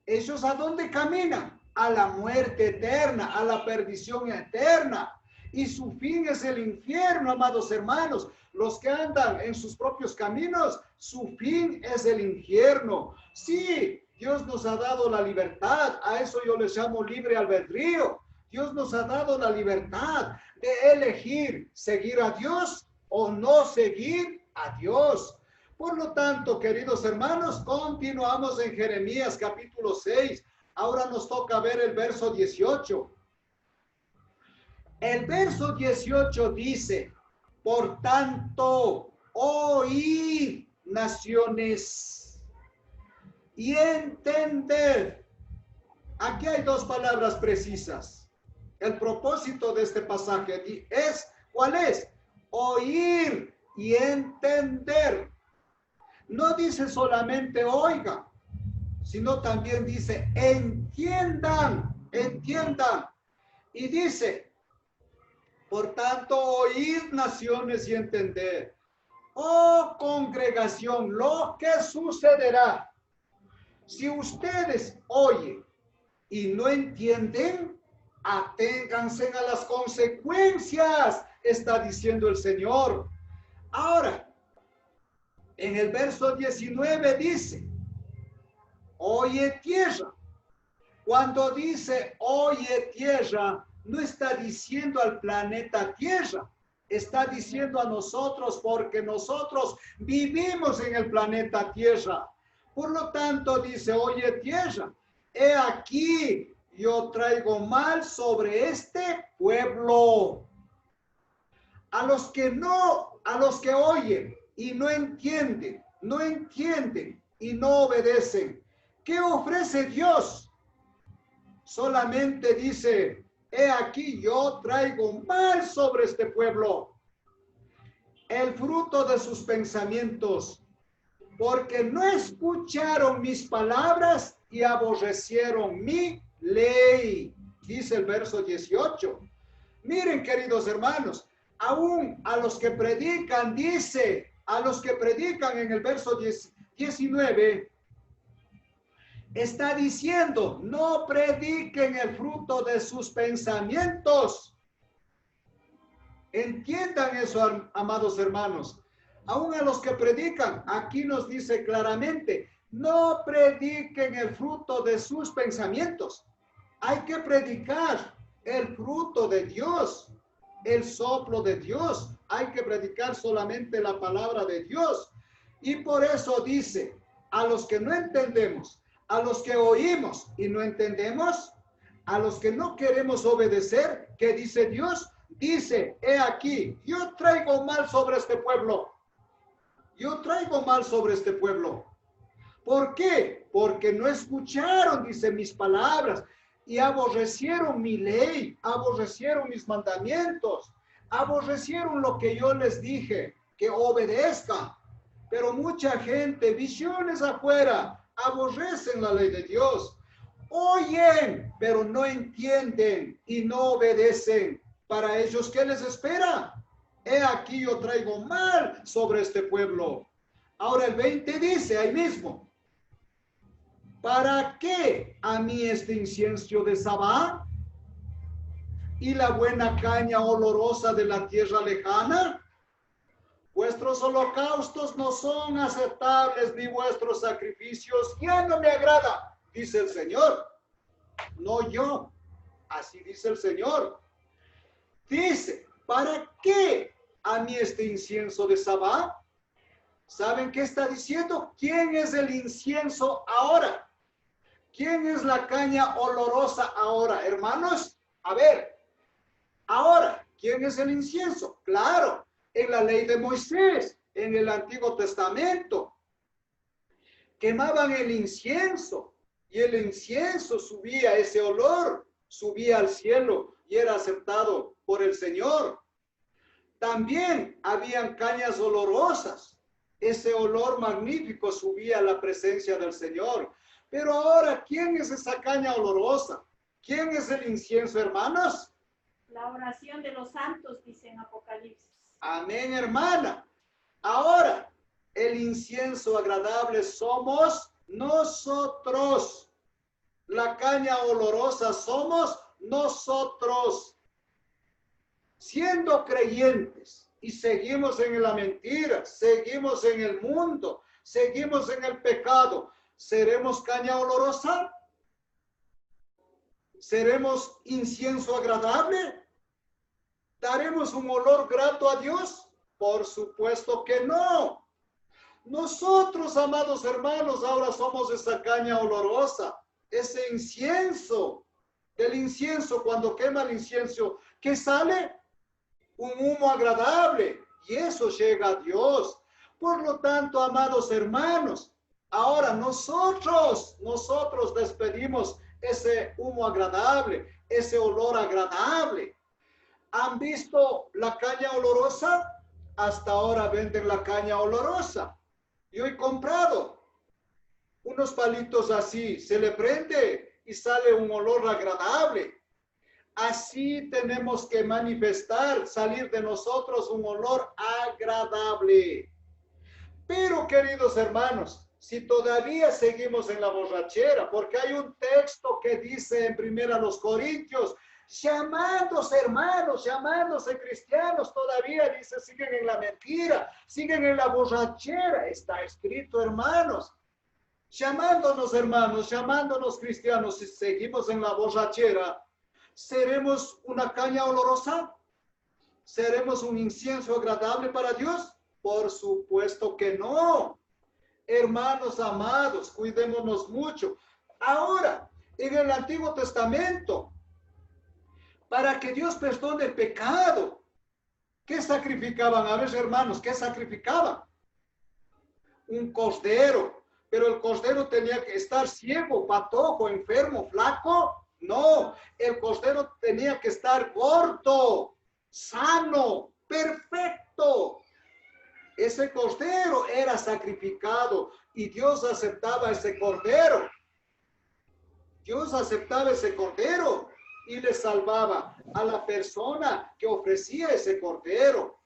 ¿Ellos a dónde caminan? A la muerte eterna, a la perdición eterna. Y su fin es el infierno, amados hermanos. Los que andan en sus propios caminos, su fin es el infierno. Sí, Dios nos ha dado la libertad. A eso yo les llamo libre albedrío. Dios nos ha dado la libertad de elegir seguir a Dios o no seguir a Dios. Por lo tanto, queridos hermanos, continuamos en Jeremías capítulo 6. Ahora nos toca ver el verso 18. El verso 18 dice, por tanto, oíd naciones y entended. Aquí hay dos palabras precisas. El propósito de este pasaje es, ¿cuál es? Oír y entender. No dice solamente oiga, sino también dice entiendan, entiendan. Y dice, por tanto, oíd naciones y entender. Oh congregación, lo que sucederá si ustedes oyen y no entienden, aténganse a las consecuencias, está diciendo el Señor. Ahora, en el verso 19 dice, oye tierra. Cuando dice oye tierra, no está diciendo al planeta Tierra, está diciendo a nosotros porque nosotros vivimos en el planeta Tierra. Por lo tanto dice, oye tierra, he aquí yo traigo mal sobre este pueblo. A los que oyen y no entienden y no obedecen. ¿Qué ofrece Dios? Solamente dice, he aquí yo traigo mal sobre este pueblo, el fruto de sus pensamientos, porque no escucharon mis palabras y aborrecieron mi ley, dice el verso 18. Miren, queridos hermanos, aún a los que predican, dice, a los que predican en el verso 19, está diciendo, no prediquen el fruto de sus pensamientos. Entiendan eso, amados hermanos. Aún a los que predican, aquí nos dice claramente, no prediquen el fruto de sus pensamientos. Hay que predicar el fruto de Dios, el soplo de Dios. Hay que predicar solamente la palabra de Dios. Y por eso dice, a los que no entendemos, a los que oímos y no entendemos, a los que no queremos obedecer, ¿qué dice Dios? Dice, he aquí, yo traigo mal sobre este pueblo. Yo traigo mal sobre este pueblo. ¿Por qué? Porque no escucharon, dice, mis palabras y aborrecieron mi ley, aborrecieron mis mandamientos, aborrecieron lo que yo les dije, que obedezcan. Pero mucha gente, visiones afuera, aborrecen la ley de Dios. Oyen, pero no entienden y no obedecen. Para ellos, ¿qué les espera? He aquí yo traigo mal sobre este pueblo. Ahora el 20 dice ahí mismo, ¿para qué a mí este incienso de Sabá y la buena caña olorosa de la tierra lejana? Vuestros holocaustos no son aceptables, ni vuestros sacrificios ya no me agrada, dice el Señor. No yo, así dice el Señor. Dice, ¿para qué a mí este incienso de Sabá? ¿Saben qué está diciendo? ¿Quién es el incienso ahora? ¿Quién es la caña olorosa ahora? Hermanos, a ver, ahora, ¿quién es el incienso? Claro, en la ley de Moisés, en el Antiguo Testamento, quemaban el incienso y el incienso subía, ese olor subía al cielo y era aceptado por el Señor. También habían cañas olorosas. Ese olor magnífico subía a la presencia del Señor. Pero ahora, ¿quién es esa caña olorosa? ¿Quién es el incienso, hermanos? La oración de los santos, dice en Apocalipsis. Amén, hermana. Ahora, el incienso agradable somos nosotros. La caña olorosa somos nosotros. Siendo creyentes y seguimos en la mentira, seguimos en el mundo, seguimos en el pecado, ¿seremos caña olorosa? ¿Seremos incienso agradable? ¿Daremos un olor grato a Dios? Por supuesto que no. Nosotros, amados hermanos, ahora somos esa caña olorosa, ese incienso. Del incienso, cuando quema el incienso, ¿qué sale? Un humo agradable, y eso llega a Dios. Por lo tanto, amados hermanos, ahora nosotros despedimos ese humo agradable, ese olor agradable. ¿Han visto la caña olorosa? Hasta ahora venden la caña olorosa. Yo he comprado unos palitos así, se le prende y sale un olor agradable. Así tenemos que manifestar, salir de nosotros un olor agradable. Pero, queridos hermanos, si todavía seguimos en la borrachera, porque hay un texto que dice en 1 Corintios, llamándose hermanos, llamándose cristianos, todavía dice, siguen en la mentira, siguen en la borrachera. Está escrito, hermanos, llamándonos hermanos, llamándonos cristianos, si seguimos en la borrachera, ¿seremos una caña olorosa? ¿Seremos un incienso agradable para Dios? Por supuesto que no. Hermanos amados, cuidémonos mucho. Ahora, en el Antiguo Testamento, para que Dios perdone el pecado, ¿qué sacrificaban? A ver, hermanos, ¿qué sacrificaban? Un cordero. Pero el cordero tenía que estar ciego, patojo, enfermo, flaco. No, el cordero tenía que estar gordo, sano, perfecto. Ese cordero era sacrificado y Dios aceptaba ese cordero. Dios aceptaba ese cordero y le salvaba a la persona que ofrecía ese cordero.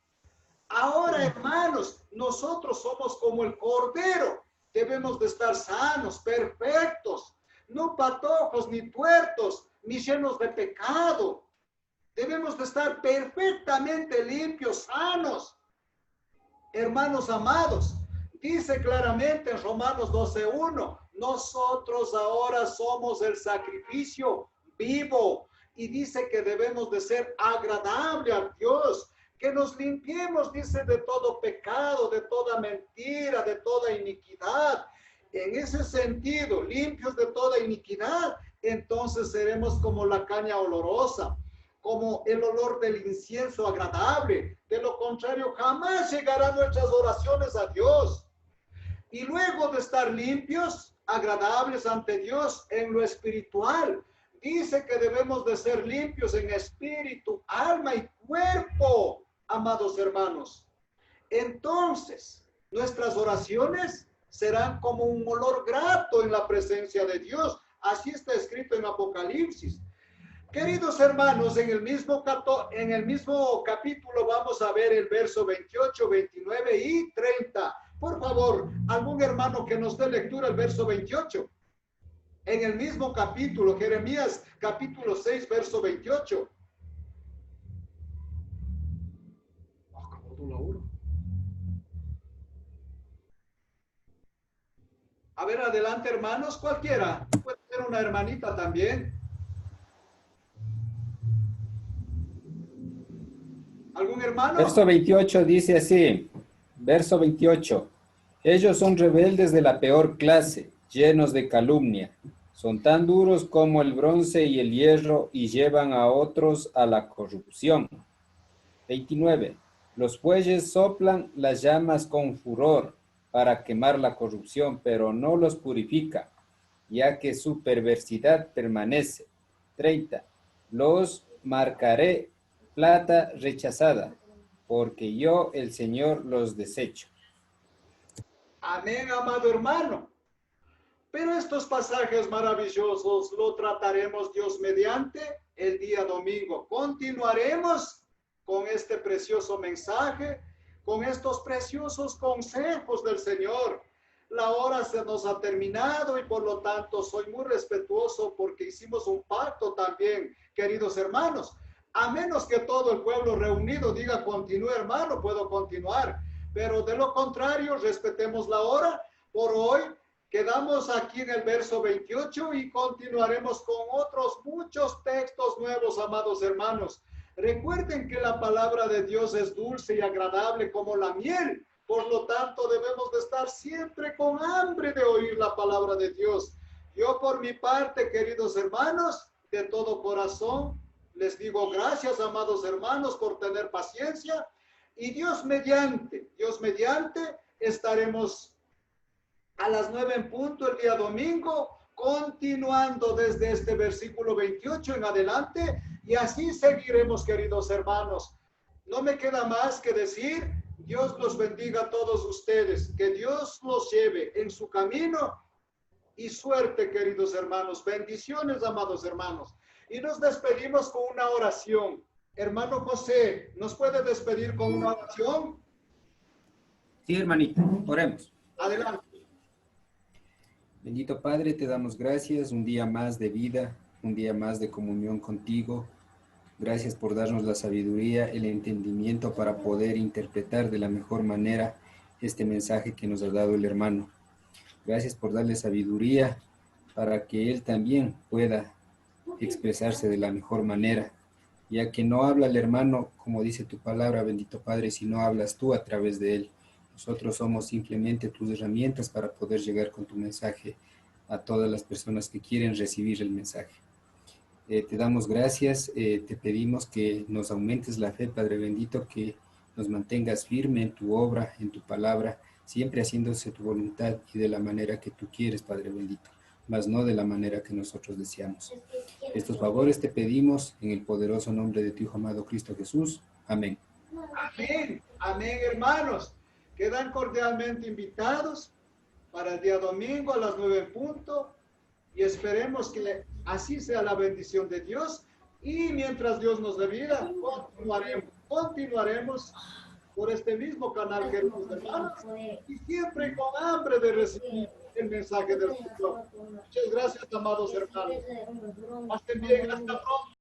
Ahora, hermanos, nosotros somos como el cordero. Debemos de estar sanos, perfectos, no patojos, ni tuertos, ni llenos de pecado. Debemos de estar perfectamente limpios, sanos. Hermanos amados, dice claramente en Romanos 12:1, nosotros ahora somos el sacrificio vivo. Y dice que debemos de ser agradable a Dios, que nos limpiemos, dice, de todo pecado, de toda mentira, de toda iniquidad. En ese sentido, limpios de toda iniquidad, entonces seremos como la caña olorosa, como el olor del incienso agradable. De lo contrario, jamás llegarán nuestras oraciones a Dios. Y luego de estar limpios, agradables ante Dios en lo espiritual, dice que debemos de ser limpios en espíritu, alma y cuerpo, amados hermanos. Entonces, nuestras oraciones serán como un olor grato en la presencia de Dios. Así está escrito en Apocalipsis. Queridos hermanos, en el mismo capítulo vamos a ver el verso 28, 29 y 30. Por favor, algún hermano que nos dé lectura el verso 28. En el mismo capítulo, Jeremías capítulo 6, verso 28. A ver, adelante, hermanos, cualquiera. Puede ser una hermanita también. ¿Algún hermano? Verso 28 dice así, verso 28. Ellos son rebeldes de la peor clase, llenos de calumnia. Son tan duros como el bronce y el hierro y llevan a otros a la corrupción. 29. Los bueyes soplan las llamas con furor para quemar la corrupción, pero no los purifica, ya que su perversidad permanece. 30. Los marcaré plata rechazada, porque yo, el Señor, los desecho. Amén, amado hermano. Pero estos pasajes maravillosos lo trataremos Dios mediante el día domingo. Continuaremos con este precioso mensaje, con estos preciosos consejos del Señor. La hora se nos ha terminado y por lo tanto soy muy respetuoso porque hicimos un pacto también, queridos hermanos. A menos que todo el pueblo reunido diga continúe, hermano, puedo continuar. Pero de lo contrario, respetemos la hora. Por hoy quedamos aquí en el verso 28 y continuaremos con otros muchos textos nuevos, amados hermanos. Recuerden que la palabra de Dios es dulce y agradable como la miel. Por lo tanto, debemos de estar siempre con hambre de oír la palabra de Dios. Yo por mi parte, queridos hermanos, de todo corazón, les digo gracias, amados hermanos, por tener paciencia. Y Dios mediante, estaremos a las 9 en punto el día domingo, continuando desde este versículo 28 en adelante, y así seguiremos, queridos hermanos. No me queda más que decir, Dios los bendiga a todos ustedes, que Dios los lleve en su camino, y suerte, queridos hermanos. Bendiciones, amados hermanos. Y nos despedimos con una oración. Hermano José, ¿nos puede despedir con una oración? Sí, hermanita, oremos. Adelante. Bendito Padre, te damos gracias, un día más de vida, un día más de comunión contigo. Gracias por darnos la sabiduría, el entendimiento para poder interpretar de la mejor manera este mensaje que nos ha dado el hermano. Gracias por darle sabiduría para que él también pueda expresarse de la mejor manera, ya que no habla el hermano, como dice tu palabra, bendito Padre, sino hablas tú a través de él. Nosotros somos simplemente tus herramientas para poder llegar con tu mensaje a todas las personas que quieren recibir el mensaje. Te damos gracias, te pedimos que nos aumentes la fe, Padre bendito, que nos mantengas firme en tu obra, en tu palabra, siempre haciéndose tu voluntad y de la manera que tú quieres, Padre bendito, mas no de la manera que nosotros deseamos. Estos favores te pedimos en el poderoso nombre de tu Hijo amado Cristo Jesús. Amén. Amén, amén, hermanos. Quedan cordialmente invitados para el día domingo a las 9 en punto y esperemos que así sea la bendición de Dios y mientras Dios nos dé vida, continuaremos por este mismo canal, queridos hermanos, y siempre con hambre de recibir el mensaje del Señor. Muchas gracias, amados hermanos. Pasen bien, hasta pronto.